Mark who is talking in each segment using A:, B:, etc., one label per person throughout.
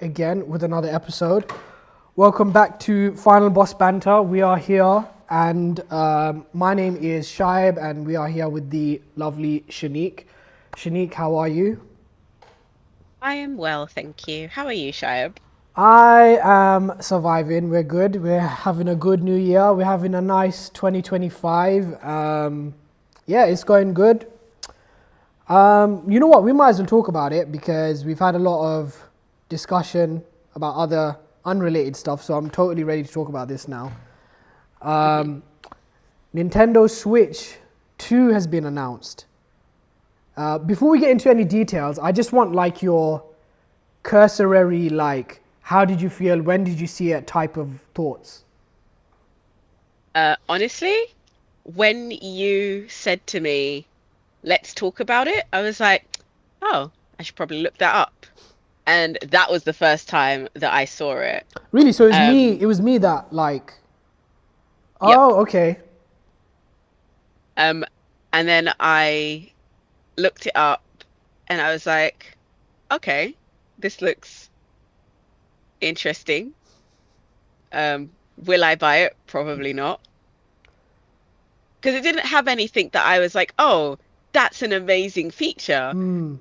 A: back again with another episode. Welcome back to Final Boss Banter. We are here, and my name is Shaib, and we are here with the lovely Shanique. Shanique, how are you?
B: I am well, thank you. How are you, Shaib?
A: I am surviving. We're good. We're having a good new year. We're having a nice 2025. Yeah, it's going good. You know what? We might as well talk about it because we've had a lot of discussion about other unrelated stuff. So I'm totally ready to talk about this now.
B: hmm
A: Um, Nintendo Switch 2 has been announced. Before we get into any details, I just want like your cursory, like, how did you feel? When did you see it? Type of thoughts.
B: Honestly, when you said to me, let's talk about it, I was like, oh, I should probably look that up. And that was the first time that I saw it.
A: Really? So it's me.
B: Um,
A: It was me that like.
B: yep.
A: Oh, okay.
B: Um, and then I looked it up and I was like, okay, this looks interesting. Will I buy it? Probably not. Because it didn't have anything that I was like, oh, that's an amazing feature.
A: Hmm.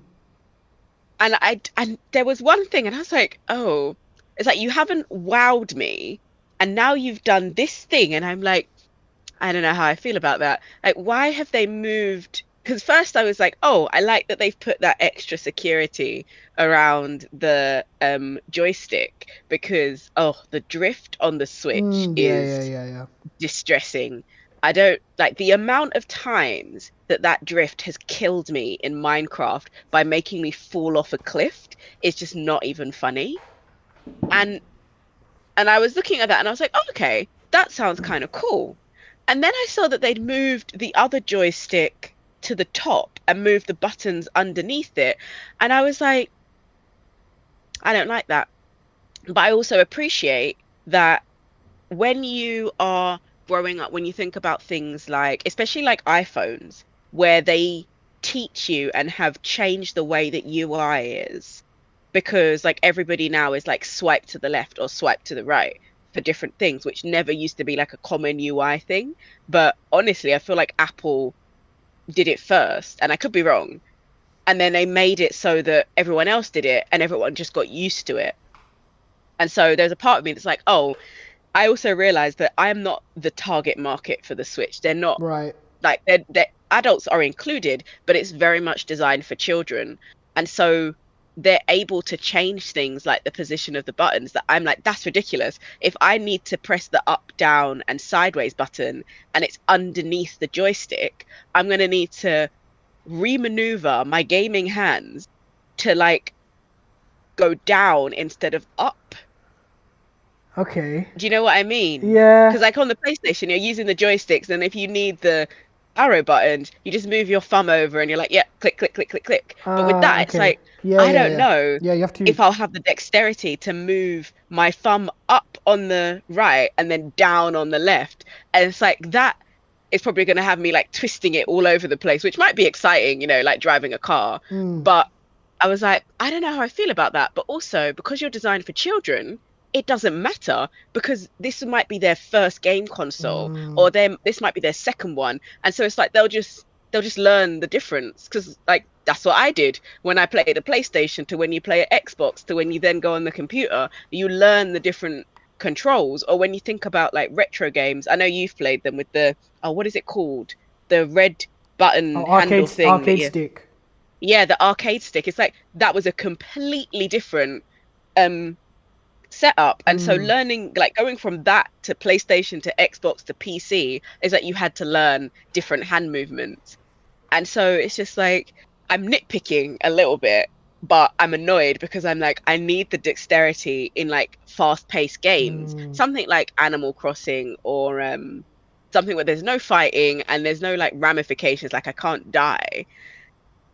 B: And there was one thing, and I was like, oh, it's like you haven't wowed me, and now you've done this thing, and I'm like, I don't know how I feel about that. Like, why have they moved? Because first I was like, oh, I like that they've put that extra security around the joystick because the drift on the Switch
A: Mm, yeah, yeah,
B: is
A: yeah, yeah.
B: distressing. I don't like the amount of times that that drift has killed me in Minecraft by making me fall off a cliff is just not even funny. And and I was looking at that and I was like, oh, okay, that sounds kind of cool. And then I saw that they'd moved the other joystick to the top and moved the buttons underneath it. And I was like, I don't like that. But I also appreciate that when you are growing up, when you think about things like, especially like iPhones, where they teach you and have changed the way that UI is, because like everybody now is like swipe to the left or swipe to the right for different things, which never used to be like a common UI thing. But honestly, I feel like Apple did it first, and I could be wrong. And then they made it so that everyone else did it and everyone just got used to it. And so there's a part of me that's like, oh, I also realized that I am not the target market for the Switch. They're not
A: Right.
B: like they're adults are included, but it's very much designed for children. And so they're able to change things like the position of the buttons that I'm like, that's ridiculous. If I need to press the up, down, and sideways button and it's underneath the joystick, I'm gonna need to remaneuver my gaming hands to like go down instead of up.
A: Okay.
B: Do you know what I mean?
A: Yeah.
B: Because like on the PlayStation, you're using the joysticks, and if you need the arrow buttons, you just move your thumb over, and you're like, yeah, click, click, click, click, click. But with that, it's
A: Okay.
B: like
A: Yeah,
B: I
A: yeah,
B: don't
A: yeah.
B: know
A: Yeah, you have to.
B: if I'll have the dexterity to move my thumb up on the right and then down on the left, and it's like that is probably going to have me like twisting it all over the place, which might be exciting, like driving a car.
A: Mm,
B: But I was like, I don't know how I feel about that. But also, because you're designed for children, it doesn't matter because this might be their first game console
A: mm,
B: or this might be their second one. And so it's like they'll just learn the difference because like that's what I did when I played a PlayStation to when you play an Xbox to when you then go on the computer. You learn the different controls. Or when you think about like retro games, I know you've played them with what is it called? The red button handle thing that
A: arcade
B: you
A: stick.
B: yeah, the arcade stick. It's like that was a completely different um setup. And so
A: Mm,
B: learning like going from that to PlayStation to Xbox to PC is that you had to learn different hand movements. And so it's just like I'm nitpicking a little bit, but I'm annoyed because I'm like, I need the dexterity in like fast-paced games,
A: mm.
B: something like Animal Crossing or something where there's no fighting and there's no like ramifications, like I can't die.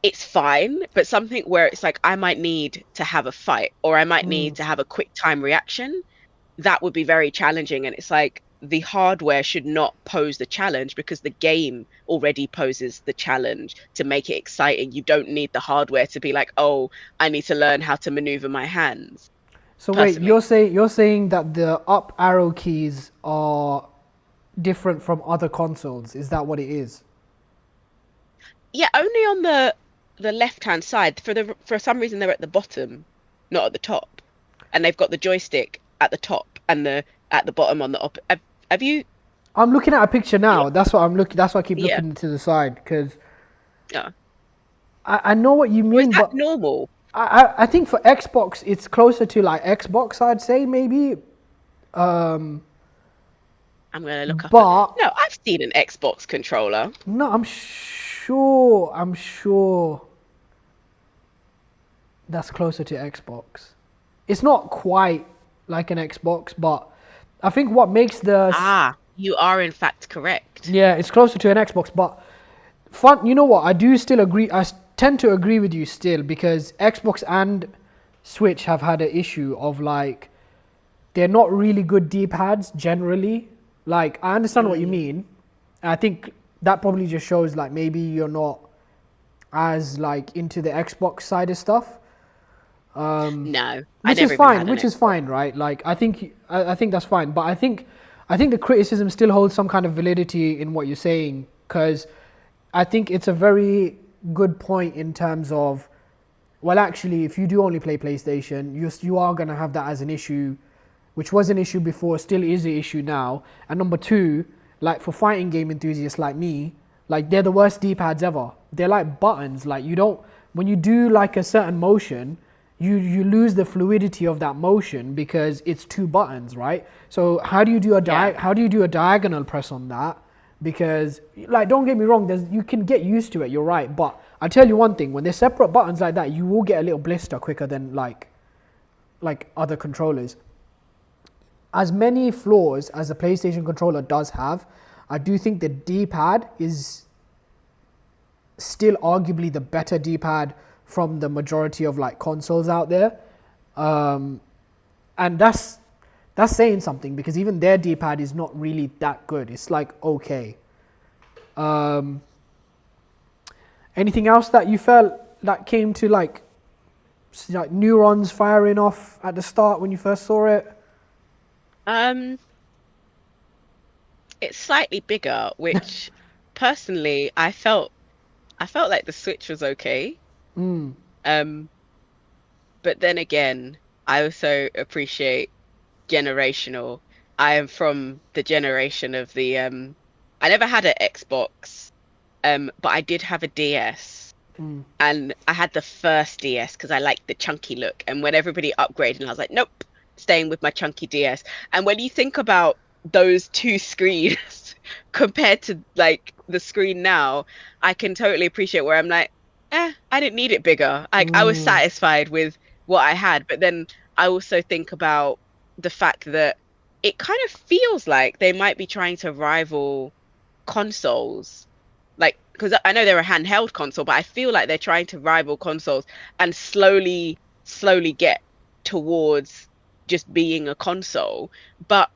B: It's fine, but something where it's like I might need to have a fight or I might need to have a quick time reaction, that would be very challenging. And it's like the hardware should not pose the challenge because the game already poses the challenge to make it exciting. You don't need the hardware to be like, oh, I need to learn how to maneuver my hands.
A: So wait,
B: personally.
A: you're saying that the up arrow keys are different from other consoles. Is that what it is?
B: Yeah, only on the left-hand side. For some reason they're at the bottom, not at the top. And they've got the joystick at the top and the at the bottom on the up. Have you
A: I'm looking at a picture
B: look?
A: now. That's what I'm looking. That's why I keep
B: Yeah.
A: looking to the side because
B: Yeah.
A: I know what you
B: Or is
A: mean,
B: that
A: but
B: normal?
A: I think for Xbox it's closer to like Xbox. I'd say maybe. Um,
B: I'm gonna look up
A: but
B: no, I've seen an Xbox controller.
A: no, I'm sure. I'm sure that's closer to Xbox. It's not quite like an Xbox, but I think what makes
B: Ah, you are in fact correct.
A: yeah, it's closer to an Xbox. But fun, you know what? I do still agree. Tend to agree with you still because Xbox and Switch have had an issue of like they're not really good D-pads generally. Like I understand what you
B: Mm,
A: mean. I think that probably just shows like maybe you're not as like into the Xbox side of stuff.
B: no, I
A: Which is
B: never even
A: fine,
B: had an
A: which is
B: Xbox.
A: fine, right? Like I think that's fine, but I think the criticism still holds some kind of validity in what you're saying because I think it's a very good point in terms of well, actually, if you do only play PlayStation, you are gonna have that as an issue, which was an issue before, still is an issue now. And number two, like for fighting game enthusiasts like me, like they're the worst D-pads ever. They're like buttons. Like you don't when you do like a certain motion, you lose the fluidity of that motion because it's two buttons, right? So
B: Yeah.
A: how do you do a diagonal press on that? Because like don't get me wrong, you can get used to it. You're right, but I tell you one thing: when they're separate buttons like that, you will get a little blister quicker than like other controllers. As many flaws as the PlayStation controller does have, I do think the D-pad is still arguably the better D-pad from the majority of like consoles out there, um, and that's saying something because even their D-pad is not really that good. It's like okay. Um, Anything else that you felt that came to like neurons firing off at the start when you first saw it?
B: Um, it's slightly bigger, which personally I felt like the Switch was okay. Um, but then again, I also appreciate generational. I am from the generation of the I never had an Xbox, but I did have a DS. And I had the first DS because I liked the chunky look. And when everybody upgraded, I was like, nope, staying with my chunky DS. And when you think about those two screens compared to like the screen now, I can totally appreciate where I'm like, I didn't need it bigger. Like I was
A: Mm,
B: satisfied with what I had. But then I also think about the fact that it kind of feels like they might be trying to rival consoles, like because I know they're a handheld console, but I feel like they're trying to rival consoles and slowly get towards just being a console. But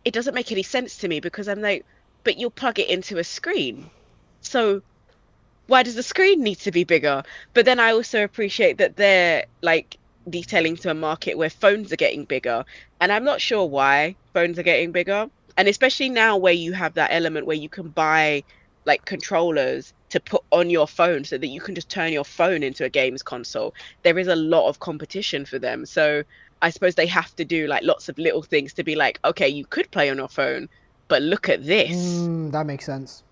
B: it doesn't make any sense to me because I'm like, but you'll plug it into a screen. So why does the screen need to be bigger? But then I also appreciate that they're like detailing to a market where phones are getting bigger. And I'm not sure why phones are getting bigger. And especially now where you have that element where you can buy like controllers to put on your phone so that you can just turn your phone into a games console. There is a lot of competition for them. So I suppose they have to do like lots of little things to be like, okay, you could play on your phone, but look at this.
A: that makes sense.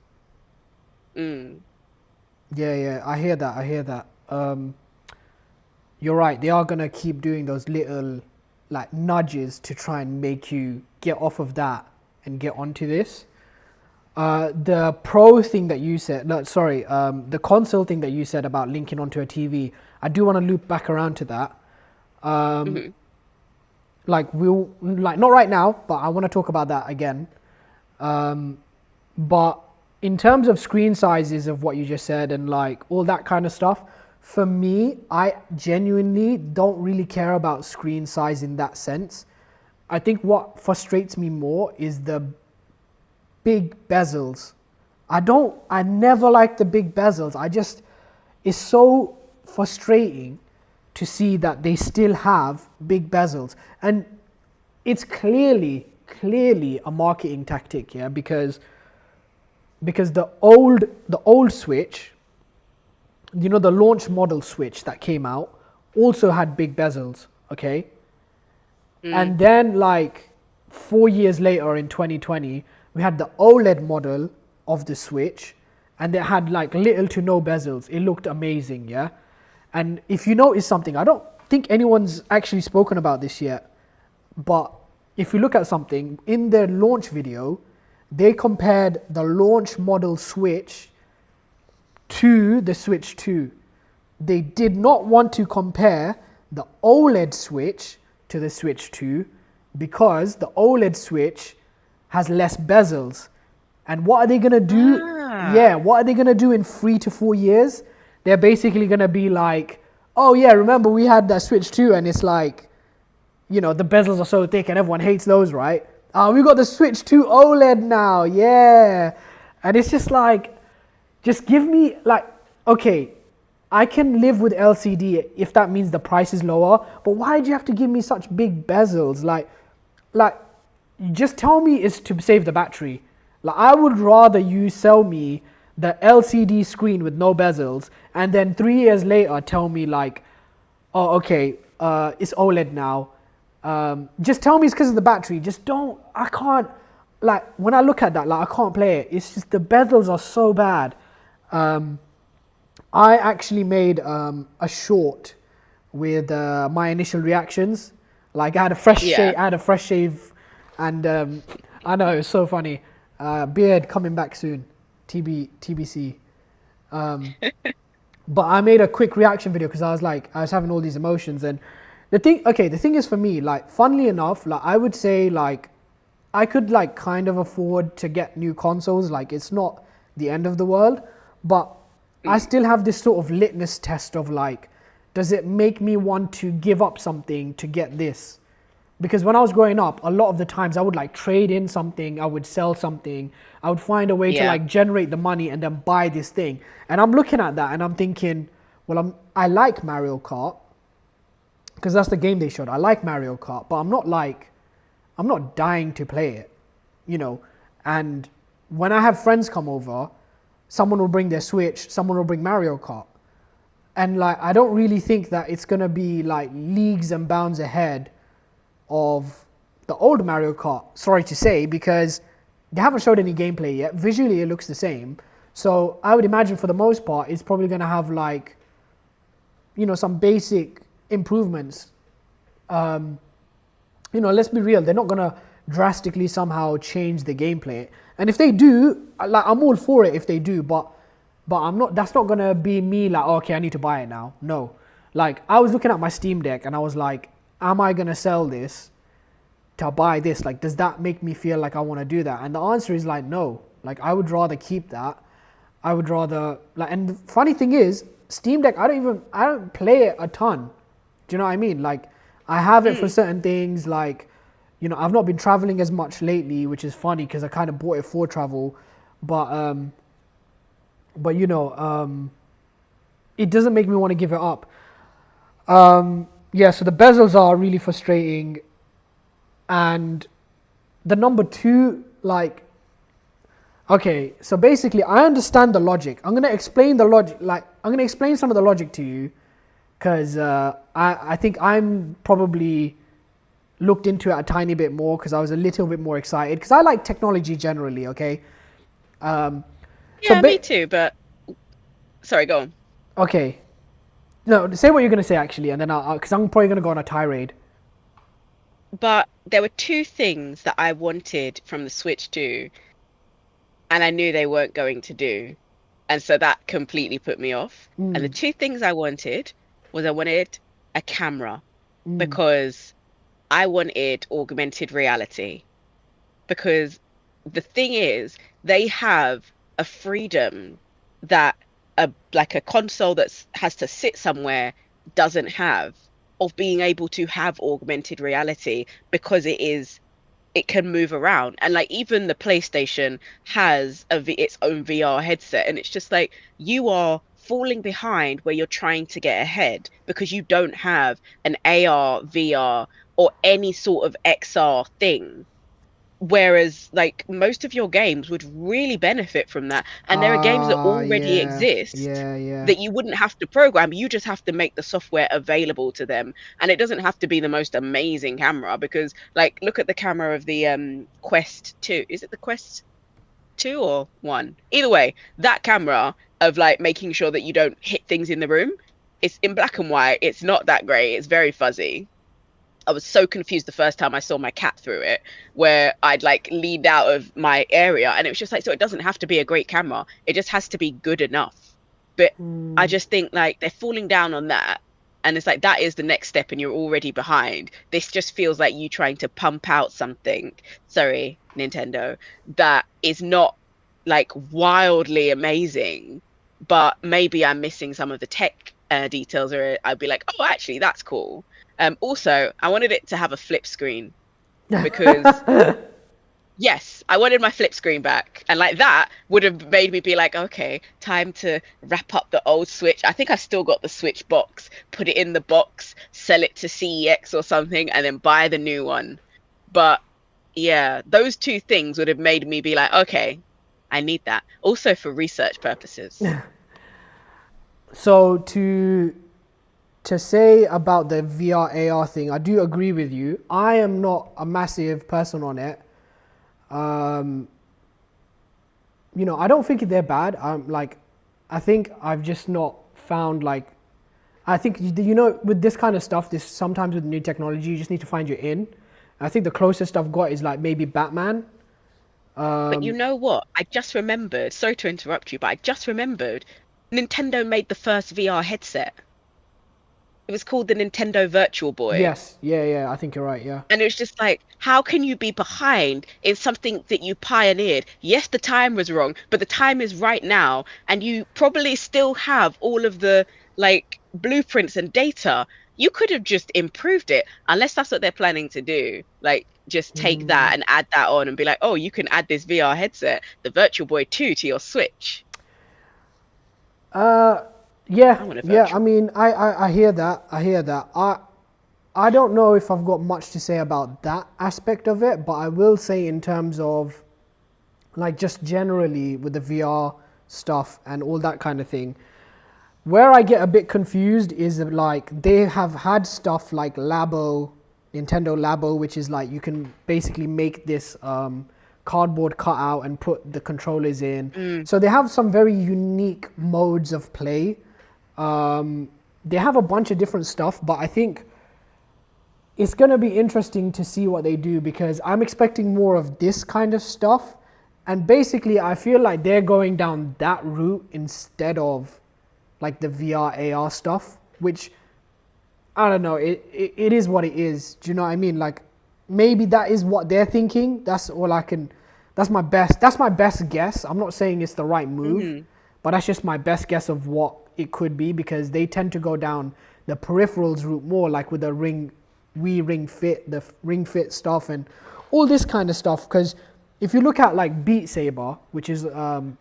B: Mm,
A: Yeah, yeah, I hear that. I hear that. You're right. They are gonna keep doing those little like nudges to try and make you get off of that and get onto this. The pro thing that you said, no, sorry, the console thing that you said about linking onto a TV, I do want to loop back around to that.
B: mhm.
A: Like we'll like not right now, but I want to talk about that again. But in terms of screen sizes of what you just said and like all that kind of stuff, for me, I genuinely don't really care about screen size in that sense. I think what frustrates me more is the big bezels. I never like the big bezels. It's so frustrating to see that they still have big bezels. And it's clearly a marketing tactic, yeah, because the old Switch, you know, the launch model Switch that came out also had big bezels, okay?
B: Mm.
A: And then like 4 years later in 2020, we had the OLED model of the Switch, and it had like little to no bezels. It looked amazing, yeah. And if you notice something, I don't think anyone's actually spoken about this yet, but if you look at something in their launch video, they compared the launch model Switch to the Switch 2. They did not want to compare the OLED Switch to the Switch 2 because the OLED Switch has less bezels. And what are they going to do?
B: Ah.
A: Yeah, what are they going to do in 3 to 4 years? They're basically going to be like, oh yeah, remember we had that Switch 2 and it's like, you know, the bezels are so thick and everyone hates those, right? We got the Switch 2 OLED now, yeah. And it's just like, just give me, like, okay, I can live with LCD if that means the price is lower, but why do you have to give me such big bezels? Like, just tell me it's to save the battery. Like, I would rather you sell me the LCD screen with no bezels, and then 3 years later tell me like, oh, okay, it's OLED now. Just tell me it's because of the battery. Just don't. I can't. Like when I look at that, like I can't play it. It's just the bezels are so bad. I actually made a short with my initial reactions. Like I had a fresh
B: Yeah.
A: shave. I had a fresh shave, and I know it was so funny. Beard coming back soon. TBC. But I made a quick reaction video because I was having all these emotions. And the thing is for me, like funnily enough, like I would say like I could like kind of afford to get new consoles. Like it's not the end of the world, but I
B: Mm.
A: still have this sort of litmus test of like, does it make me want to give up something to get this? Because when I was growing up, a lot of the times I would like trade in something, I would sell something, I would find a way to
B: Yeah.
A: like generate the money and then buy this thing. And I'm looking at that and I'm thinking, well, I like Mario Kart because that's the game they showed. I like Mario Kart, but I'm not dying to play it, you know. And when I have friends come over, someone will bring their Switch, someone will bring Mario Kart. And like I don't really think that it's gonna be like leagues and bounds ahead of the old Mario Kart, sorry to say, because they haven't showed any gameplay yet. Visually, it looks the same. So I would imagine for the most part, it's probably going to have like, you know, some basic improvements. You know, let's be real, they're not going to drastically somehow change the gameplay. And if they do, like, I'm all for it if they do, but I'm not, that's not going to be me like, oh, okay, I need to buy it now. No. Like, I was looking at my Steam Deck and I was like, am I going to sell this to buy this? Like, does that make me feel like I want to do that? And the answer is like, no. Like, I would rather keep that. I would rather, like, and the funny thing is, Steam Deck, I don't play it a ton. Do you know what I mean? Like, I have it for
B: Mm.
A: certain things. Like, you know, I've not been traveling as much lately, which is funny because I kind of bought it for travel. But you know, it doesn't make me want to give it up. Yeah, so the bezels are really frustrating. And the number two, like, okay, so basically, I understand the logic. I'm gonna explain the logic. Like, I'm gonna explain some of the logic to you, because I think I'm probably looked into it a tiny bit more because I was a little bit more excited because I like technology generally. Okay, um, so
B: Yeah, me too, but sorry, go on.
A: okay, no, say what you're gonna say actually, and then I'll because I'm probably gonna go on a tirade.
B: But there were two things that I wanted from the Switch 2, and I knew they weren't going to do. And so that completely put me off. And the
A: Mm,
B: two things I wanted was I wanted a camera
A: mm,
B: because I wanted augmented reality. Because the thing is, they have a freedom that a console that has to sit somewhere doesn't have, of being able to have augmented reality because it can move around. And like even the PlayStation has its own VR headset, and it's just like you are falling behind where you're trying to get ahead because you don't have an AR, VR, or any sort of XR thing. Whereas, like, most of your games would really benefit from that. And there are games that already
A: Yeah,
B: exist
A: yeah, yeah.
B: that you wouldn't have to program. You just have to make the software available to them. And it doesn't have to be the most amazing camera because, like, look at the camera of the Quest 2. Is it the Quest 2 or 1? Either way, that camera of like making sure that you don't hit things in the room, it's in black and white. It's not that great. It's very fuzzy. I was so confused the first time I saw my cat through it, where I'd like leaned out of my area and it was just like, so it doesn't have to be a great camera. It just has to be good enough. But I just think like they're falling down on that. And it's like that is the next step and you're already behind. This just feels like you trying to pump out something, sorry, Nintendo, that is not like wildly amazing, but maybe I'm missing some of the tech details, or I'd be like, oh, actually, that's cool. Also, I wanted it to have a flip screen because yes, I wanted my flip screen back. And like that would have made me be like, okay, time to wrap up the old Switch. I think I still got the Switch box, put it in the box, sell it to CEX or something, and then buy the new one. But yeah, those two things would have made me be like, okay, I need that. Also for research purposes.
A: So to say about the VR AR thing, I do agree with you. I am not a massive person on it. Um, I don't think they're bad. I think I've just not found like, I think with this kind of stuff, this sometimes with new technology, you just need to find your in. I think the closest I've got is like maybe Batman.
B: But you know what? I just remembered, sorry to interrupt you, but I just remembered Nintendo made the first VR headset. It was called the Nintendo Virtual Boy.
A: Yes, yeah, yeah. I think you're right. Yeah.
B: And it was just like, how can you be behind in something that you pioneered? Yes, the time was wrong, but the time is right now. And you probably still have all of the like blueprints and data. You could have just improved it, unless that's what they're planning to do. Like, just take that and add that on and be like, oh, you can add this VR headset, the Virtual Boy 2, to your Switch.
A: Yeah,
B: I want a
A: yeah. I
B: virtual.
A: mean, I hear that. I hear that. I don't know if I've got much to say about that aspect of it, but I will say in terms of like just generally with the VR stuff and all that kind of thing. Where I get a bit confused is that, like they have had stuff like Labo, Nintendo Labo, which is like you can basically make this cardboard cutout and put the controllers in.
B: Mm,
A: So they have some very unique modes of play. They have a bunch of different stuff, but I think it's going to be interesting to see what they do because I'm expecting more of this kind of stuff. And basically, I feel like they're going down that route instead of like the VR AR stuff, which I don't know. It is what it is. Do you know what I mean? Like maybe that is what they're thinking. That's all I can. That's my best. That's my best guess. I'm not saying it's the right move,
B: mm.
A: but that's just my best guess of what it could be because they tend to go down the peripherals route more, like with the Ring Fit, the Ring Fit stuff, and all this kind of stuff. Because if you look at like Beat Saber, which is on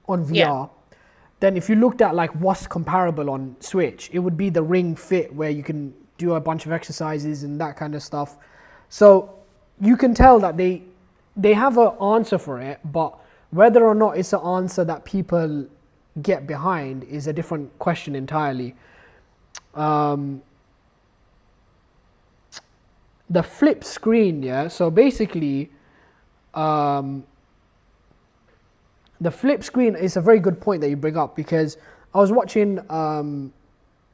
B: Yeah.
A: VR, then if you looked at like what's comparable on Switch, it would be the Ring Fit where you can do a bunch of exercises and that kind of stuff. So you can tell that they have an answer for it, but whether or not it's an answer that people get behind is a different question entirely. The flip screen, yeah. So basically, um, the flip screen is a very good point that you bring up because I was watching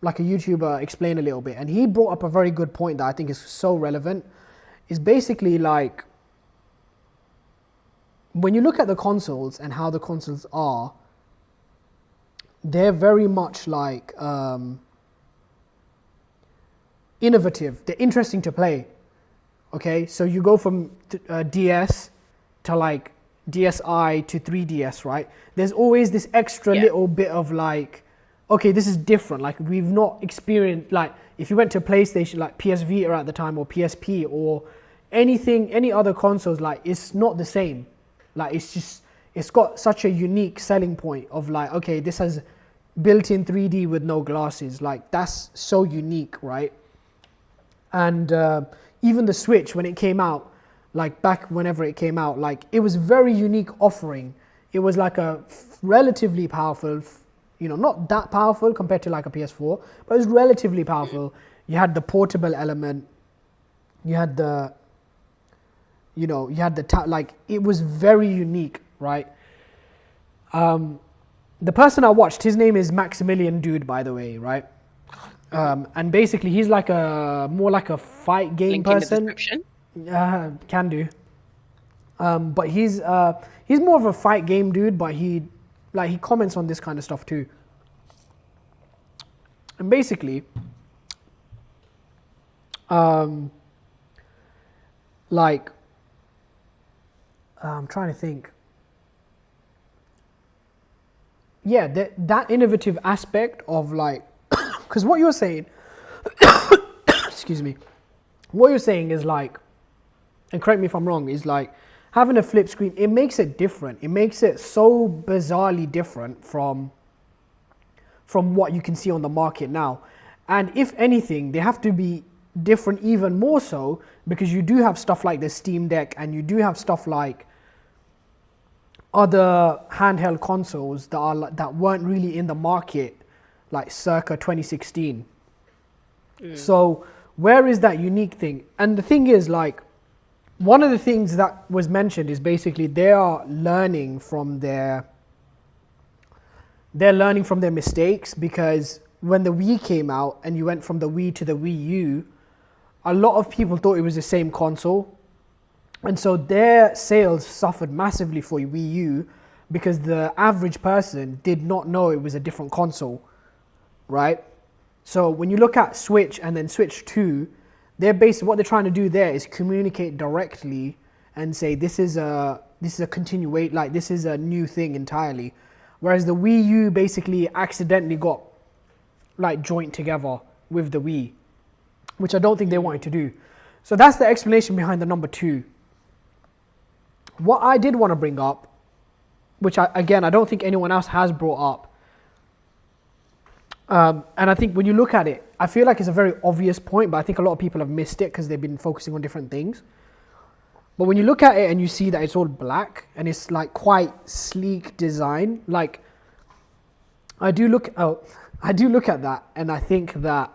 A: like a YouTuber explain a little bit, and he brought up a very good point that I think is so relevant. Is basically like when you look at the consoles and how the consoles are, they're very much like innovative. They're interesting to play. Okay, so you go from DS to like DSi to 3DS, right? There's always this extra
B: Yeah.
A: little bit of like, okay, this is different. Like we've not experienced, like if you went to PlayStation, like PS Vita at the time or PSP, or any other consoles, like it's not the same. Like it's got such a unique selling point of like, okay, this has built-in 3D with no glasses. Like that's so unique, right? And even the Switch when it came out, like back whenever it came out, like it was very unique offering. It was like a relatively powerful, not that powerful compared to like a PS4, but it was relatively powerful. You had the portable element, you had the like it was very unique, right? The person I watched, his name is Maximilian Dude, by the way, right? And basically he's like a more like a fight game
B: Link in the
A: person.
B: description.
A: Can do. But he's more of a fight game dude, but he comments on this kind of stuff too. And basically, like I'm trying to think. Yeah, that innovative aspect of like, because what you're saying, excuse me, what you're saying is like, and correct me if I'm wrong, is like having a flip screen, it makes it different. It makes it so bizarrely different from what you can see on the market now. And if anything, they have to be different even more so because you do have stuff like the Steam Deck and you do have stuff like other handheld consoles that weren't really in the market like circa 2016. So where is that unique thing? And the thing is, like, one of the things that was mentioned is basically they are learning from their mistakes, because when the Wii came out and you went from the Wii to the Wii U, a lot of people thought it was the same console. And so their sales suffered massively for Wii U because the average person did not know it was a different console, right? So when you look at Switch and then Switch 2, what they're trying to do there is communicate directly and say this is a continuate, like this is a new thing entirely. Whereas the Wii U basically accidentally got like joined together with the Wii, which I don't think they wanted to do. So that's the explanation behind the number 2. What I did want to bring up, which I don't think anyone else has brought up, and I think when you look at it, I feel like it's a very obvious point, but I think a lot of people have missed it because they've been focusing on different things. But when you look at it and you see that it's all black and it's like quite sleek design, like I do look at that and I think that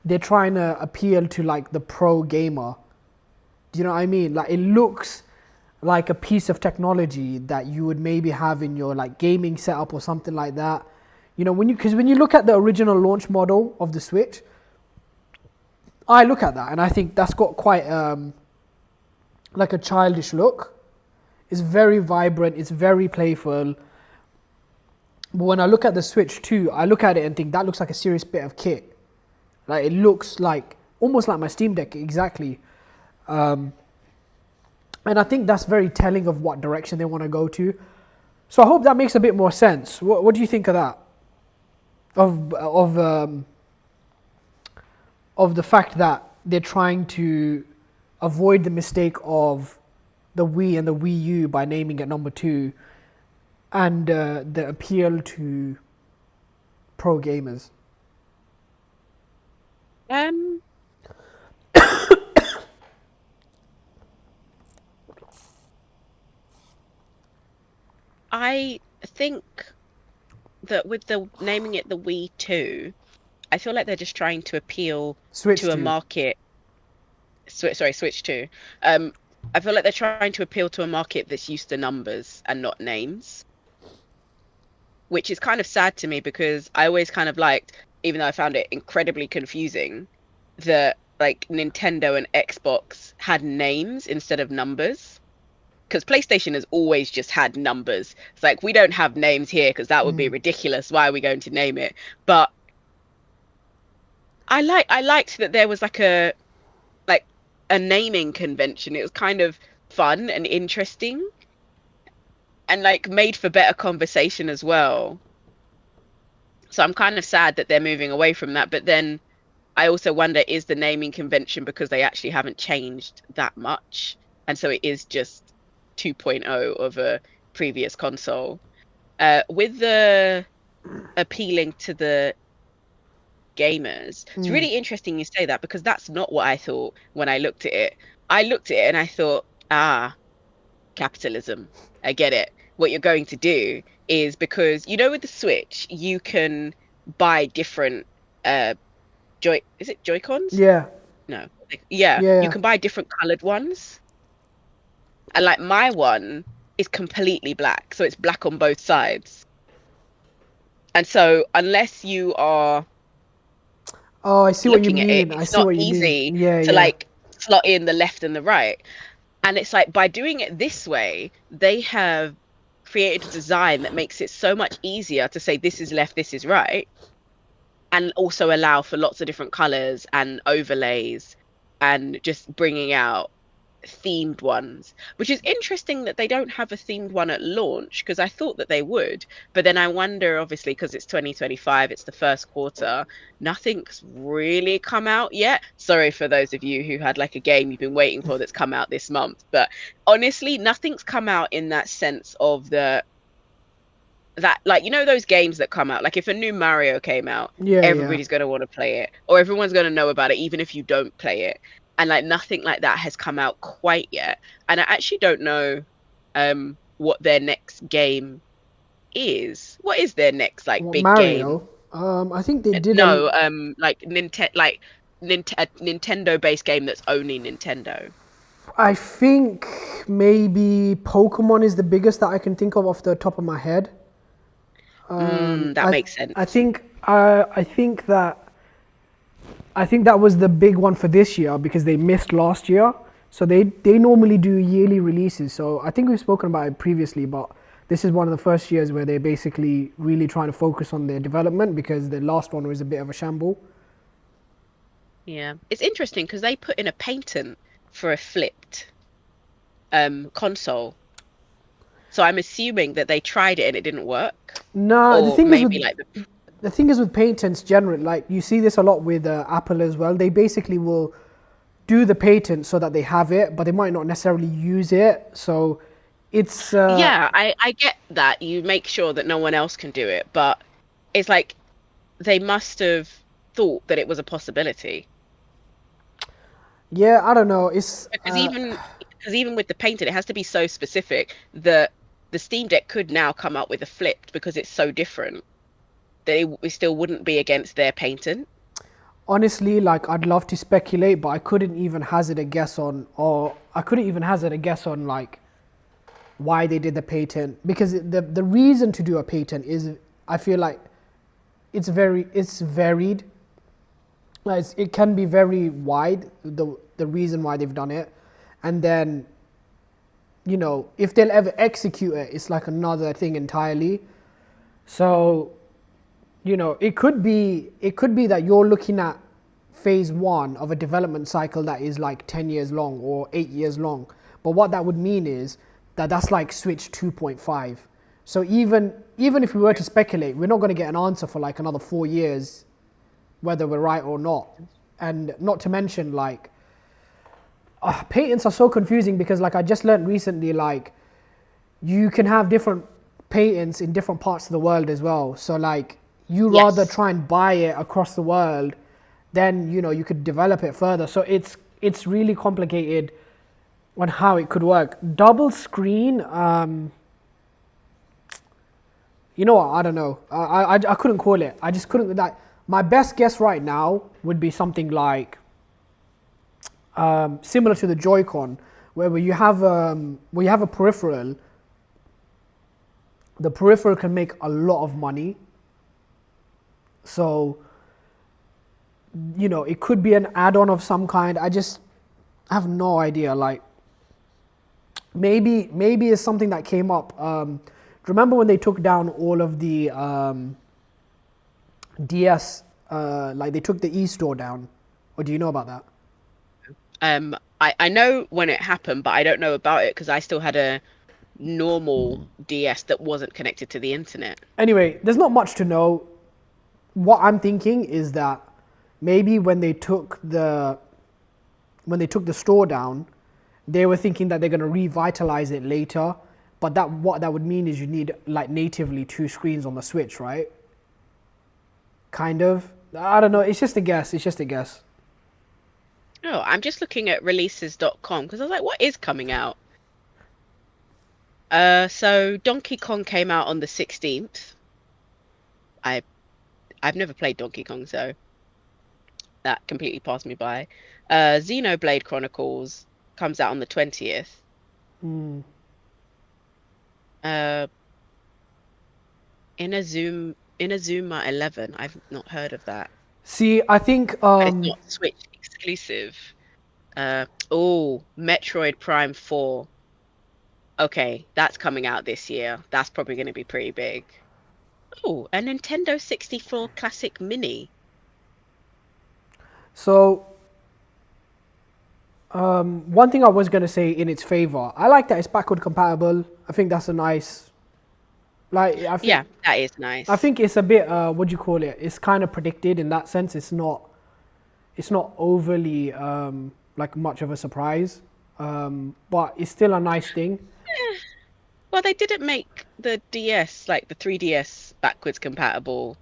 A: they're trying to appeal to like the pro gamer. Do you know what I mean? Like it looks like a piece of technology that you would maybe have in your like gaming setup or something like that. You know, when you look at the original launch model of the Switch, I look at that and I think that's got quite like a childish look. It's very vibrant, it's very playful. But when I look at the Switch 2, I look at it and think that looks like a serious bit of kit. Like it looks like almost like my Steam Deck exactly. And I think that's very telling of what direction they want to go to. So I hope that makes a bit more sense. What do you think of that? Of the fact that they're trying to avoid the mistake of the Wii and the Wii U by naming it number 2, and the appeal to pro gamers.
B: I think that with the naming it the Wii 2, I feel like they're just trying to appeal
A: Switch
B: to a
A: 2.
B: market. Switch 2. I feel like they're trying to appeal to a market that's used to numbers and not names, which is kind of sad to me because I always kind of liked, even though I found it incredibly confusing, that like Nintendo and Xbox had names instead of numbers. Because PlayStation has always just had numbers. It's like, we don't have names here because that would be ridiculous. Why are we going to name it? But I liked that there was like a naming convention. It was kind of fun and interesting and like made for better conversation as well. So I'm kind of sad that they're moving away from that. But then I also wonder, is the naming convention because they actually haven't changed that much? And so it is just 2.0 of a previous console. With the appealing to the gamers, it's
A: Mm.
B: really interesting you say that because that's not what I thought when I looked at it. I looked at it and I thought, ah, capitalism. I get it. What you're going to do is because with the Switch, you can buy different uh is it Joy-Cons?
A: Yeah,
B: No. Yeah,
A: yeah,
B: you
A: yeah.
B: can buy different colored ones. And like my one is completely black, so it's black on both sides. And so unless you are
A: Oh, I see what you
B: looking at it,
A: mean. I
B: it's
A: see
B: not
A: what you mean.
B: easy
A: Yeah,
B: to
A: yeah.
B: like slot in the left and the right. And it's like by doing it this way, they have created a design that makes it so much easier to say this is left, this is right, and also allow for lots of different colors and overlays and just bringing out themed ones, which is interesting that they don't have a themed one at launch because I thought that they would. But then I wonder, obviously, because it's 2025, it's the first quarter, nothing's really come out yet. Sorry for those of you who had like a game you've been waiting for that's come out this month. But honestly, nothing's come out in that sense of that like those games that come out, like if a new Mario came out,
A: Yeah, yeah.
B: everybody's going to want to play it, or everyone's going to know about it even if you don't play it. And like nothing like that has come out quite yet, and I actually don't know what their next game is. What is their next like
A: What,
B: big game?
A: Mario? I think they did a.
B: No, like Nintendo based game that's only Nintendo.
A: I think maybe Pokemon is the biggest that I can think of off the top of my head.
B: That
A: I
B: makes
A: I
B: sense.
A: think I think that was the big one for this year because they missed last year. So they normally do yearly releases. So I think we've spoken about it previously, but this is one of the first years where they're basically really trying to focus on their development because the last one was a bit of a shamble.
B: Yeah, it's interesting because they put in a patent for a flipped console. So I'm assuming that they tried it and it didn't work.
A: Nah,
B: Or maybe like the
A: the thing is with patents generally, like you see this a lot with Apple as well. They basically will do the patent so that they have it, but they might not necessarily use it. So it's
B: yeah, I get that. You make sure that no one else can do it, but it's like they must have thought that it was a possibility.
A: yeah, I don't know. It's
B: Because even with the painted, it has to be so specific that the Steam Deck could now come up with a flipped because it's so different that it still wouldn't be against their patent.
A: honestly like I'd love to speculate, but I couldn't even hazard a guess on, or I couldn't even hazard a guess on like why they did the patent because the reason to do a patent is I feel like it's varied. Like it can be very wide the reason why they've done it, and then if they'll ever execute it, it's like another thing entirely. So it could be that you're looking at phase one of a development cycle that is like 10 years long or 8 years long. But what that would mean is that that's like Switch 2.5. So even if we were to speculate, we're not going to get an answer for like another 4 years whether we're right or not. And not to mention like patents are so confusing because like I just learned recently like you can have different patents in different parts of the world as well. So like you rather
B: Yes.
A: try and buy it across the world, then you could develop it further. So it's really complicated on how it could work. Double screen, you know what? I don't know. I couldn't call it. I just couldn't. Like my best guess right now would be something like similar to the Joy-Con, where you have a peripheral. The peripheral can make a lot of money. So it could be an add-on of some kind. I just have no idea. Like maybe it's something that came up. Remember when they took down all of the DS? Like they took the e-store down. Or do you know about that?
B: I know when it happened, but I don't know about it because I still had a normal DS that wasn't connected to the internet.
A: Anyway, there's not much to know. What I'm thinking is that maybe when they took the store down, they were thinking that they're going to revitalize it later. But what that would mean is you need like natively two screens on the Switch, right? Kind of. I don't know. It's just a guess. It's just a guess.
B: Oh, I'm just looking at releases.com because I was like, what is coming out? So Donkey Kong came out on the 16th. I I've never played Donkey Kong, so that completely passed me by. Xenoblade Chronicles comes out on the 20th.
A: Mm.
B: Uh, Inazuma 11. I've not heard of that.
A: See, I think
B: And it's not Switch exclusive. Metroid Prime 4. Okay, that's coming out this year. That's probably going to be pretty big. Oh, a Nintendo 64 Classic Mini.
A: so. One thing I was gonna say in its favor, I like that it's backward compatible. I think that's a nice, like
B: Yeah, that is nice.
A: I think it's a bit what do you call it? It's kind of predicted in that sense. It's not overly like much of a surprise, but it's still a nice thing.
B: Well, they didn't make the DS, like the 3DS, backwards compatible.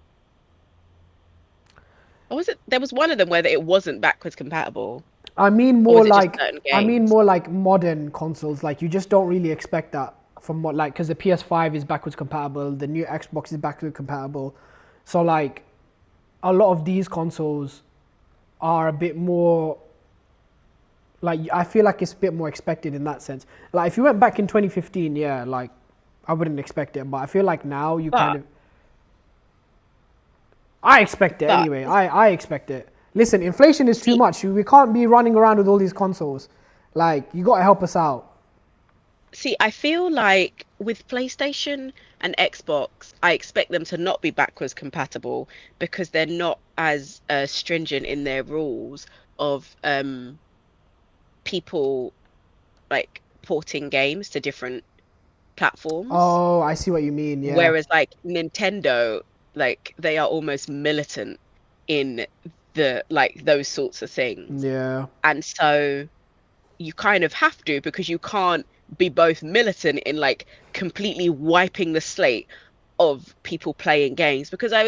B: Or was it? There was one of them where it wasn't backwards compatible.
A: I mean
B: Or
A: more
B: was it just
A: like
B: certain
A: I mean
B: games?
A: more like modern consoles. Like you just don't really expect that from what like because the PS5 is backwards compatible, the new Xbox is backwards compatible, so like a lot of these consoles are a bit more like I feel like it's a bit more expected in that sense. Like if you went back in 2015, yeah, like I wouldn't expect it, but I feel like now you kind
B: But
A: of I expect it
B: but
A: anyway. I expect it. Listen, inflation is too
B: see
A: much. We can't be running around with all these consoles. Like you got to help us out.
B: see, I feel like with PlayStation and Xbox, I expect them to not be backwards compatible because they're not as stringent in their rules of people like porting games to different platforms.
A: Oh, I see what you mean. Yeah.
B: Whereas like Nintendo, like they are almost militant in the like those sorts of things.
A: Yeah.
B: And so you kind of have to because you can't be both militant in like completely wiping the slate of people playing games because I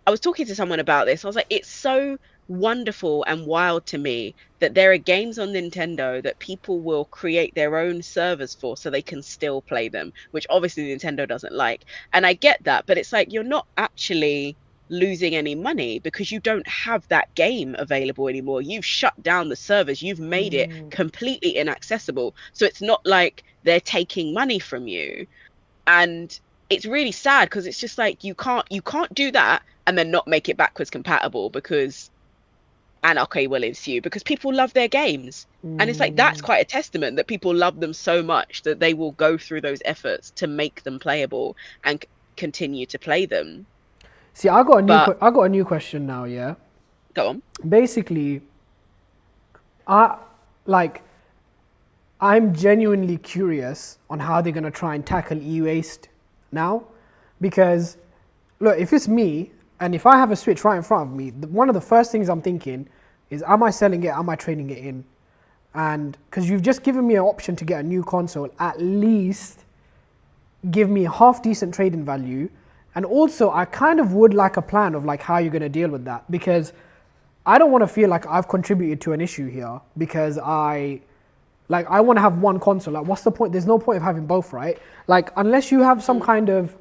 B: was talking to someone about this. I was like, it's so wonderful and wild to me that there are games on Nintendo that people will create their own servers for so they can still play them, which obviously Nintendo doesn't like. And I get that, but it's like you're not actually losing any money because you don't have that game available anymore. You've shut down the servers, you've made it completely inaccessible. So it's not like they're taking money from you. And it's really sad because it's just like you can't do that and then not make it backwards compatible because anarchy will ensue because people love their games. And it's like that's quite a testament that people love them so much that they will go through those efforts to make them playable and continue to play them.
A: See, I got a new
B: But
A: I got a new question now. Yeah.
B: go on.
A: Basically, I like I'm genuinely curious on how they're gonna try and tackle e-waste now, because look, if it's me and if I have a Switch right in front of me, one of the first things I'm thinking is, am I selling it? Am I trading it in? And because you've just given me an option to get a new console, at least give me half decent trading value. And also, I kind of would like a plan of like how you're gonna deal with that, because I don't want to feel like I've contributed to an issue here because I want to have one console. Like, what's the point? There's no point of having both, right? Like, unless you have some kind of,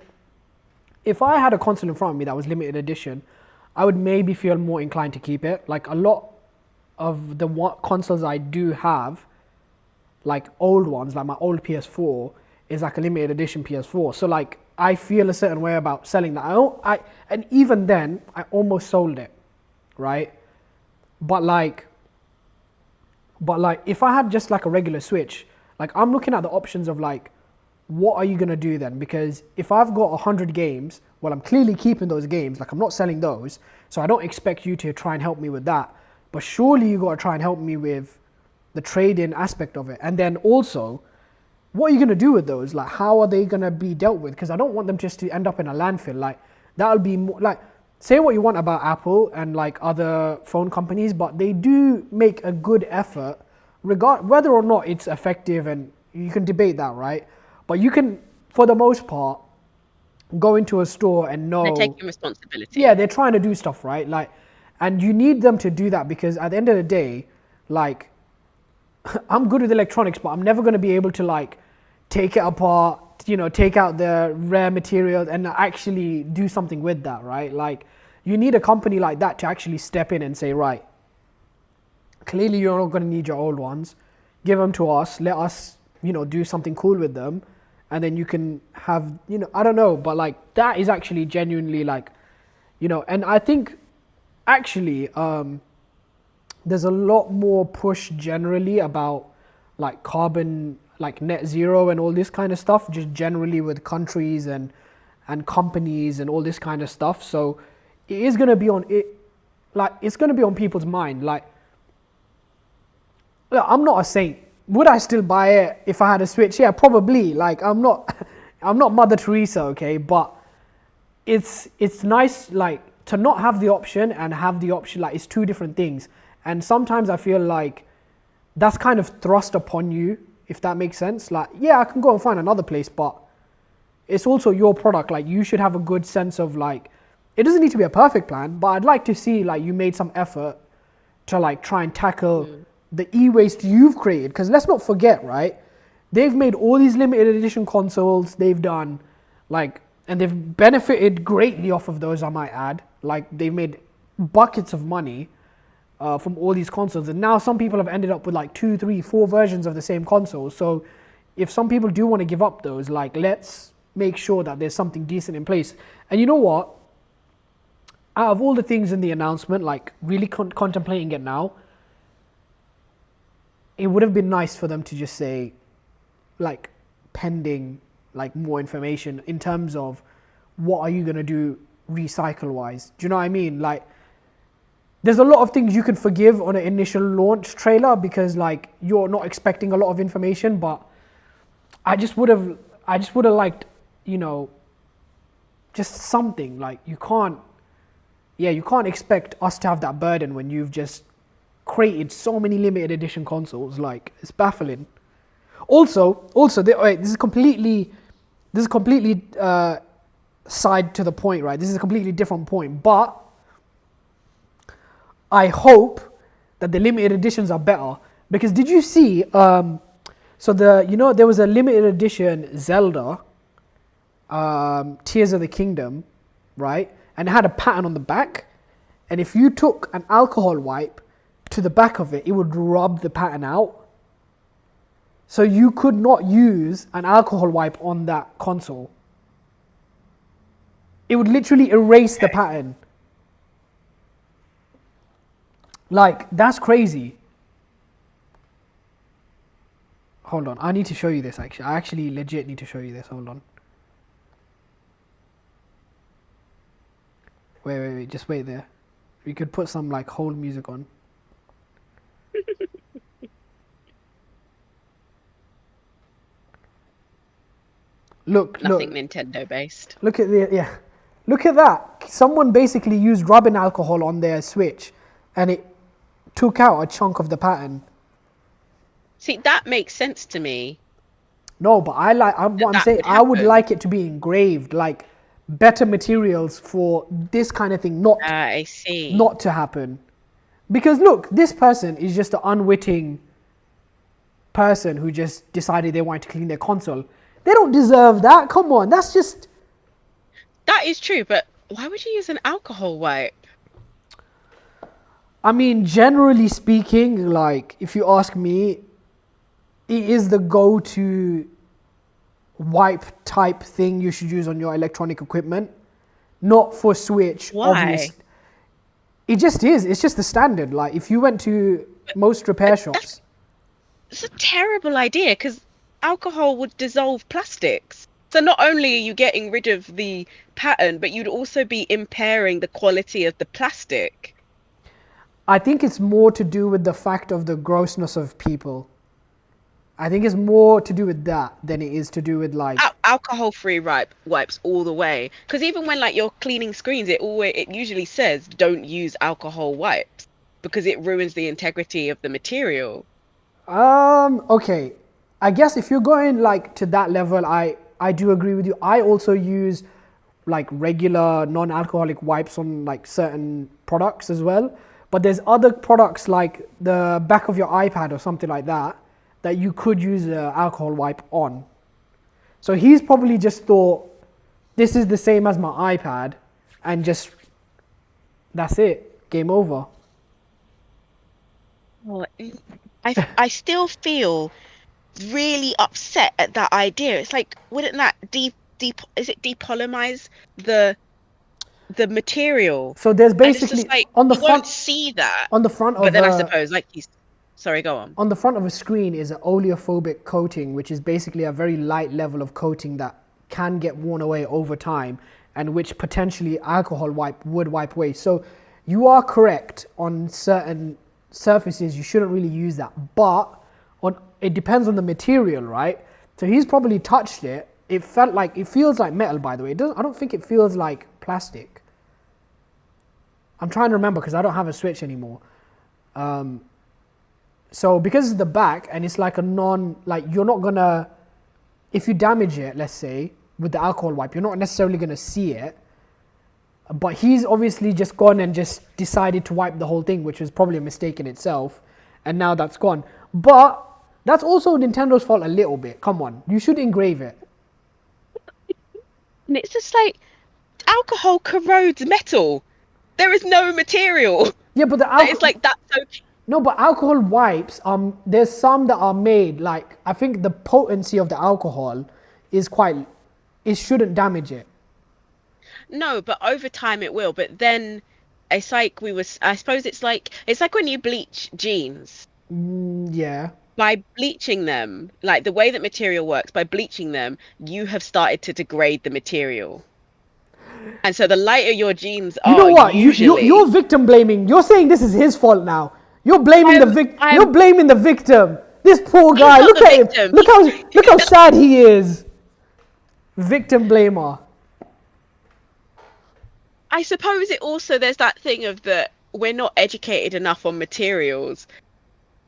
A: if I had a console in front of me that was limited edition, I would maybe feel more inclined to keep it. Like a lot of the consoles I do have, like old ones, like my old PS4 is like a limited edition PS4. So like I feel a certain way about selling that. And even then I almost sold it, right? But like if I had just like a regular Switch, like I'm looking at the options of like, what are you gonna do then? Because if I've got 100 games, well, I'm clearly keeping those games. Like I'm not selling those, so I don't expect you to try and help me with that. But surely you gotta try and help me with the trade-in aspect of it. And then also, what are you gonna do with those? Like, how are they gonna be dealt with? Because I don't want them just to end up in a landfill. Like that'll be more like say what you want about Apple and like other phone companies, but they do make a good effort, whether or not it's effective, and you can debate that, right? But you can, for the most part, go into a store and
B: They're
A: know,
B: taking responsibility.
A: yeah, they're trying to do stuff, right? Like, and you need them to do that because at the end of the day, like, I'm good with electronics, but I'm never going to be able to like take it apart, take out the rare materials and actually do something with that, right? Like, you need a company like that to actually step in and say, right, clearly you're not going to need your old ones. Give them to us. Let us, do something cool with them. And then you can have, I don't know, but like that is actually genuinely like, and I think actually, there's a lot more push generally about like carbon, like net zero and all this kind of stuff, just generally with countries and companies and all this kind of stuff. So it is going to be on it, like it's going to be on people's mind. Like, look, I'm not a saint. Would I still buy it if I had a Switch? Yeah, probably. Like, I'm not, I'm not Mother Teresa, okay, but it's nice like to not have the option and have the option. Like, it's two different things. And sometimes I feel like that's kind of thrust upon you, if that makes sense. Like, yeah, I can go and find another place, but it's also your product. Like, you should have a good sense of like, it doesn't need to be a perfect plan, but I'd like to see like you made some effort to like try and tackle the e-waste you've created. Because let's not forget, right? They've made all these limited edition consoles. They've done like, and they've benefited greatly off of those, I might add. Like, they've made buckets of money from all these consoles, and now some people have ended up with like 2, 3, 4 versions of the same console. So if some people do want to give up those, like, let's make sure that there's something decent in place. And you know what, out of all the things in the announcement, like really contemplating it now, it would have been nice for them to just say, like, pending like more information in terms of what are you going to do recycle wise. Do you know what I mean? Like, there's a lot of things you can forgive on an initial launch trailer because like you're not expecting a lot of information, but I just would have liked, just something. Like, you can't expect us to have that burden when you've just created so many limited edition consoles. Like, it's baffling. Also, this is completely side to the point, right? This is a completely different point, but I hope that the limited editions are better, because did you see? So there was a limited edition Zelda, Tears of the Kingdom, right? And it had a pattern on the back, and if you took an alcohol wipe to the back of it, it would rub the pattern out. So you could not use an alcohol wipe on that console. It would literally erase the pattern. Like, that's crazy. Hold on, I need to show you this actually. I actually legit need to show you this. Hold on. Wait, just wait there. We could put some like hold music on.
B: Nothing Nintendo based.
A: Look at look at that. Someone basically used rubbing alcohol on their Switch, and it took out a chunk of the pattern.
B: See, that makes sense to me.
A: No, but what I'm saying, I would like it to be engraved, like better materials for this kind of thing
B: I see.
A: not to happen. Because look, this person is just an unwitting person who just decided they wanted to clean their console. They don't deserve that. Come on, that's just...
B: That is true, but why would you use an alcohol wipe?
A: I mean, generally speaking, like, if you ask me, it is the go-to wipe type thing you should use on your electronic equipment. Not for Switch,
B: Why?
A: obviously. It just is. It's just the standard. Like, if you went to most repair shops...
B: It's a terrible idea, because alcohol would dissolve plastics. So not only are you getting rid of the pattern, but you'd also be impairing the quality of the plastic.
A: I think it's more to do with the fact of the grossness of people. I think it's more to do with that than it is to do with like...
B: alcohol-free wipes all the way. Because even when like you're cleaning screens, it usually says don't use alcohol wipes because it ruins the integrity of the material.
A: Okay. I guess if you're going like to that level, I do agree with you. I also use like regular non-alcoholic wipes on like certain products as well. But there's other products like the back of your iPad or something like that that you could use an alcohol wipe on. So he's probably just thought this is the same as my iPad and just that's it. Game over.
B: Well, I still feel really upset at that idea. It's like, wouldn't that is it depolymize the the material?
A: So there's
B: And it's just
A: basically
B: like
A: on the
B: you won't
A: front
B: see that.
A: on the front
B: But
A: of
B: then I
A: a
B: suppose like he's sorry, go on.
A: on the front of a screen is an oleophobic coating, which is basically a very light level of coating that can get worn away over time and which potentially alcohol wipe would wipe away. So you are correct on certain surfaces you shouldn't really use that, but on it depends on the material, right? So he's probably touched it. It feels like metal, by the way. I don't think it feels like plastic. I'm trying to remember because I don't have a Switch anymore. So because it's the back and it's like you're not gonna, if you damage it, let's say, with the alcohol wipe, you're not necessarily gonna see it. But he's obviously just gone and just decided to wipe the whole thing, which was probably a mistake in itself. And now that's gone. But that's also Nintendo's fault a little bit. Come on, you should engrave it.
B: And it's just like alcohol corrodes metal. There is no material.
A: Yeah, but the
B: That is
A: alcohol.
B: like that's okay.
A: No, but alcohol wipes, there's some that are made, like, I think the potency of the alcohol it shouldn't damage it.
B: No, but over time it will. But then it's like I suppose it's like when you bleach jeans.
A: Yeah.
B: By bleaching them, like the way that material works, by bleaching them, you have started to degrade the material. And so the lighter your jeans
A: You know
B: are,
A: what? You're
B: usually,
A: victim blaming. You're saying this is his fault now. You're blaming you're
B: I'm
A: blaming the victim. This poor
B: he's
A: guy,
B: not
A: look
B: the
A: at him.
B: victim.
A: Look how sad he is. Victim blamer.
B: I suppose it also there's that thing of that we're not educated enough on materials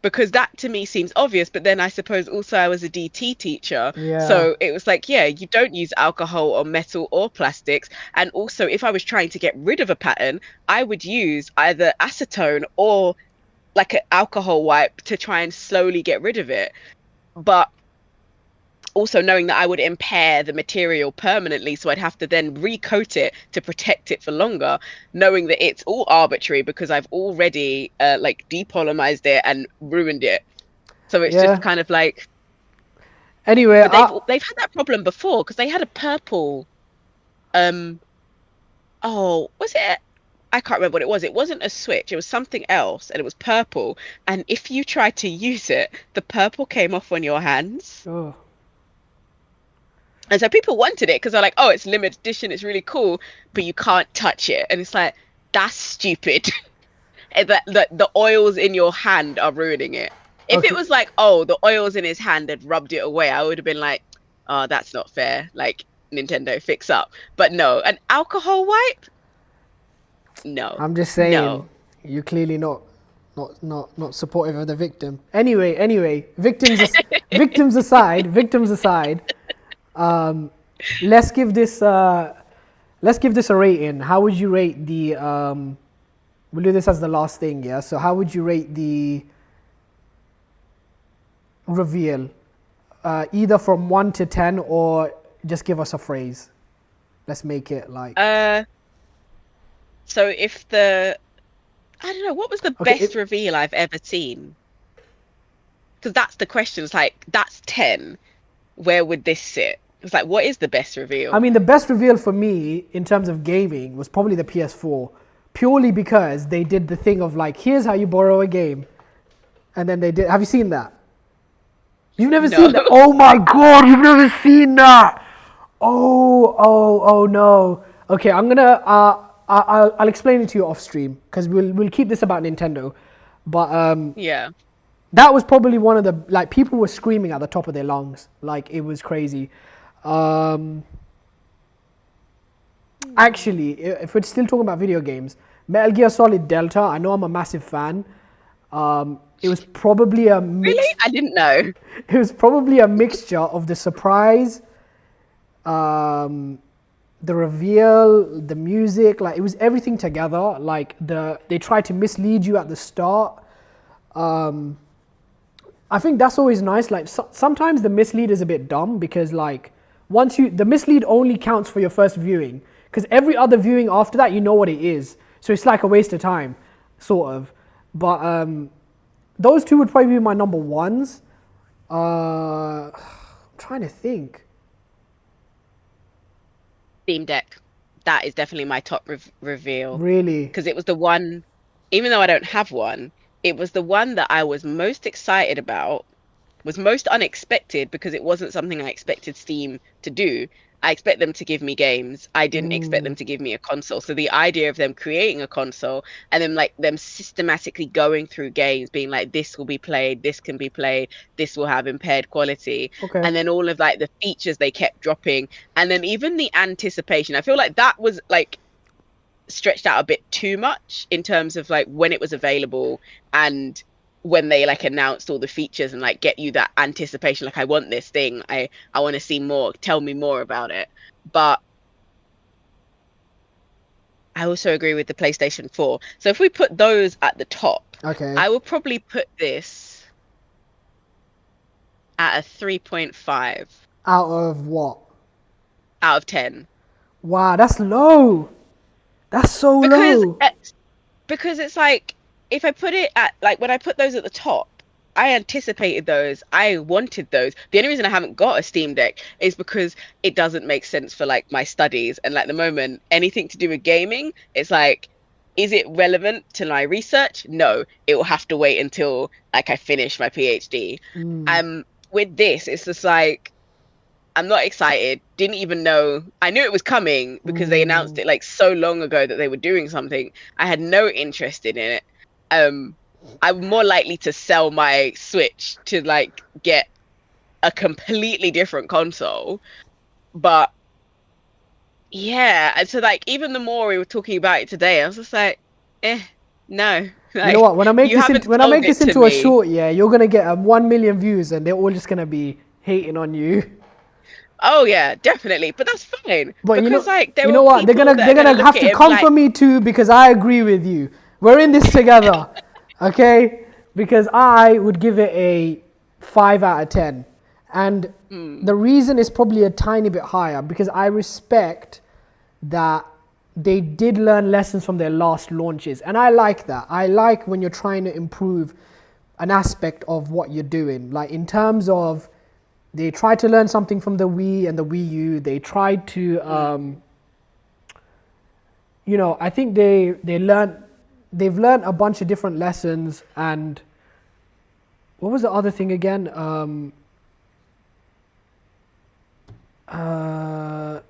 B: because that to me seems obvious, but then I suppose also I was a DT teacher,
A: Yeah.
B: so it was like, yeah, you don't use alcohol or metal or plastics. And also if I was trying to get rid of a pattern, I would use either acetone or like an alcohol wipe to try and slowly get rid of it. But also knowing that I would impair the material permanently, so I'd have to then recoat it to protect it for longer, knowing that it's all arbitrary because I've already like depolymerized it and ruined it. So it's just
A: Yeah.
B: kind of like,
A: Anyway,
B: but they've had that problem before because they had a purple, um, oh, was it? I can't remember what it was. It wasn't a Switch. It was something else, and it was purple. And if you tried to use it, the purple came off on your hands.
A: oh,
B: And so people wanted it because they're like, oh, it's limited edition, it's really cool, but you can't touch it. And it's like, that's stupid. The oils in your hand are ruining it. If it
A: okay.
B: was like, oh, the oils in his hand had rubbed it away, I would have been like, oh, that's not fair. Like, Nintendo, fix up. But no, an alcohol wipe? No,
A: I'm just saying,
B: no.
A: you're clearly not supportive of the victim. Anyway, victims aside, um, let's give this a rating. How would you rate the we'll do this as the last thing, yeah? So how would you rate the reveal? Either from 1 to 10 or just give us a phrase. Let's make it like
B: So I don't know, what was the
A: okay,
B: best reveal I've ever seen? Because that's the question. It's like, that's 10. Where would this sit? It's like, what is the best
A: I
B: reveal?
A: mean, the best reveal for me in terms of gaming was probably the PS4, purely because they did the thing of like, here's how you borrow a game, and then they did. Have you seen that? You've never
B: No.
A: seen that? Oh my god, you've never seen that? Oh no. Okay, I'm gonna. I'll explain it to you off stream because we'll keep this about Nintendo, but
B: Yeah.
A: that was probably one of the like people were screaming at the top of their lungs, like it was crazy. Um, Actually, if we're still talking about video games, Metal Gear Solid Delta, I know I'm a massive fan. It was probably a
B: Really?
A: mix.
B: I didn't know.
A: It was probably a mixture of the surprise, um, the reveal, the music. Like it was everything together. Like they tried to mislead you at the start. Um, I think that's always nice. Like sometimes the mislead is a bit dumb because like once you the mislead only counts for your first viewing because every other viewing after that you know what it is. So it's like a waste of time, sort of. But those two would probably be my number ones. I'm trying to think.
B: Steam Deck. That is definitely my top reveal
A: Really.
B: because it was the one, even though I don't have one, it was the one that I was most excited about, was most unexpected because it wasn't something I expected Steam to do. I expect them to give me games. I didn't expect them
A: Mm,
B: to give me a console. So the idea of them creating a console and then like them systematically going through games, being like, this will be played, this can be played, this will have impaired quality.
A: okay.
B: And then all of like the features they kept dropping. And then even the anticipation. I feel like that was like stretched out a bit too much in terms of like when it was available and when they like announced all the features and like get you that anticipation, like I want this thing, I want to see more, tell me more about it. But I also agree with the PlayStation 4. So if we put those at the top,
A: Okay.
B: I would probably put this at a 3.5
A: Out of what?
B: out of 10
A: Wow, that's low. That's so
B: because
A: low.
B: because it's like if I put it at like when I put those at the top, I anticipated those. I wanted those. The only reason I haven't got a Steam Deck is because it doesn't make sense for like my studies. And like the moment anything to do with gaming, it's like, is it relevant to my research? No, it will have to wait until like I finish my PhD.
A: Mm,
B: With this, it's just like I'm not excited. Didn't even know. I knew it was coming because they announced
A: mm,
B: it like so long ago that they were doing something. I had no interest in it. Um, I'm more likely to sell my Switch to like get a completely different console. But yeah, and so like even the more we were talking about it today, I was just like, no,
A: You know
B: like
A: what? When I make
B: you
A: this into
B: haven't
A: when I
B: sold
A: make
B: it
A: this
B: to
A: into a
B: me.
A: short, yeah, you're gonna get 1 million views, and they're all just gonna be hating on you.
B: Oh yeah, definitely. But that's fine
A: But
B: because like there
A: you
B: will
A: know
B: be
A: what?
B: people that
A: They're
B: are gonna
A: gonna
B: look
A: have
B: at
A: to
B: it and be
A: come for
B: like,
A: me too because I agree with you. We're in this together, okay? Because I would give it a 5 out of 10, and
B: hmm.
A: the reason is probably a tiny bit higher because I respect that they did learn lessons from their last launches, and I like that. I like when you're trying to improve an aspect of what you're doing, like in terms of they tried to learn something from the Wii and the Wii U. They tried to, I think they've learned a bunch of different lessons. And what was the other thing again? Uh,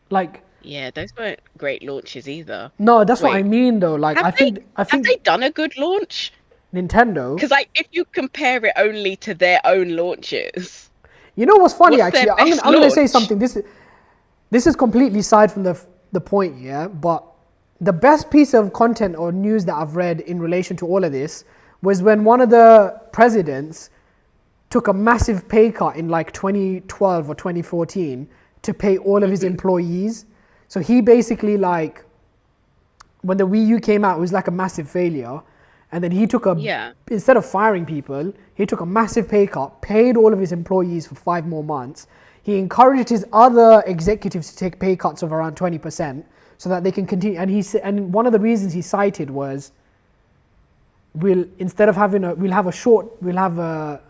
A: like
B: Yeah, those weren't great launches either.
A: no, that's what I
B: Wait,
A: mean though. Like
B: have they
A: I
B: have
A: think
B: they done a good launch?
A: Nintendo.
B: Because like if you compare it only to their own launches,
A: You know what's funny
B: what's their
A: actually?
B: best
A: I'm gonna say
B: launch?
A: something. This is completely aside from the point, yeah. But the best piece of content or news that I've read in relation to all of this was when one of the presidents took a massive pay cut in like 2012 or 2014 to pay all of his
B: Hmm.
A: employees. So he basically like when the Wii U came out, it was like a massive failure. And then
B: Yeah.
A: instead of firing people, he took a massive pay cut, paid all of his employees for 5 more months. He encouraged his other executives to take pay cuts of around 20% so that they can continue. And and one of the reasons he cited was, instead of having we'll have a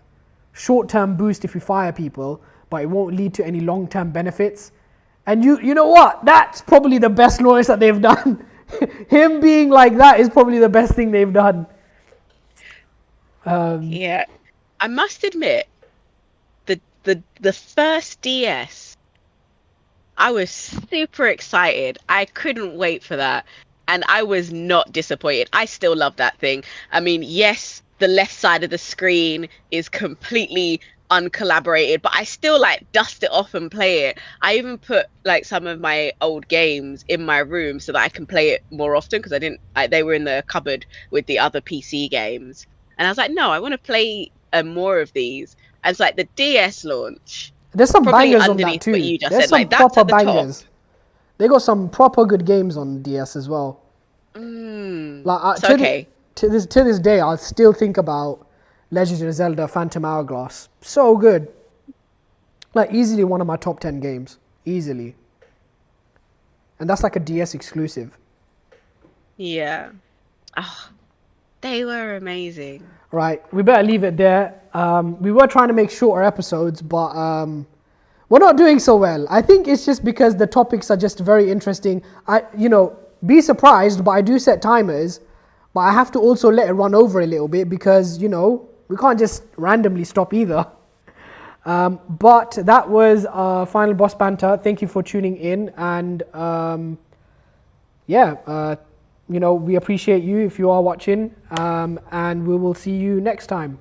A: short-term boost if we fire people, but it won't lead to any long-term benefits. And you know what? That's probably the best launch that they've done. Him being like that is probably the best thing they've done. Um,
B: Yeah. I must admit, the first DS, I was super excited. I couldn't wait for that. and I was not disappointed. I still love that thing. I mean, yes, the left side of the screen is completely uncollaborated, but I still like dust it off and play it. I even put like some of my old games in my room so that I can play it more often because I didn't they were in the cupboard with the other PC games. And I was like, no, I want to play more of these. And it's like the DS launch,
A: There's some
B: probably
A: bangers on that
B: underneath what
A: too.
B: you just
A: There's
B: said,
A: some
B: like that's
A: proper
B: at the top.
A: bangers. They got some proper good games on DS as well. Like
B: So okay.
A: to this day, I still think about Legend of Zelda: Phantom Hourglass. So good. Like easily one of my top 10 games, easily. And that's like a DS exclusive.
B: Yeah. Oh, they were amazing.
A: Right, we better leave it there. We were trying to make shorter episodes, but we're not doing so well. I think it's just because the topics are just very interesting. Be surprised, but I do set timers, but I have to also let it run over a little bit because, we can't just randomly stop either. But that was our final boss banter. Thank you for tuning in, and we appreciate you if you are watching, and we will see you next time.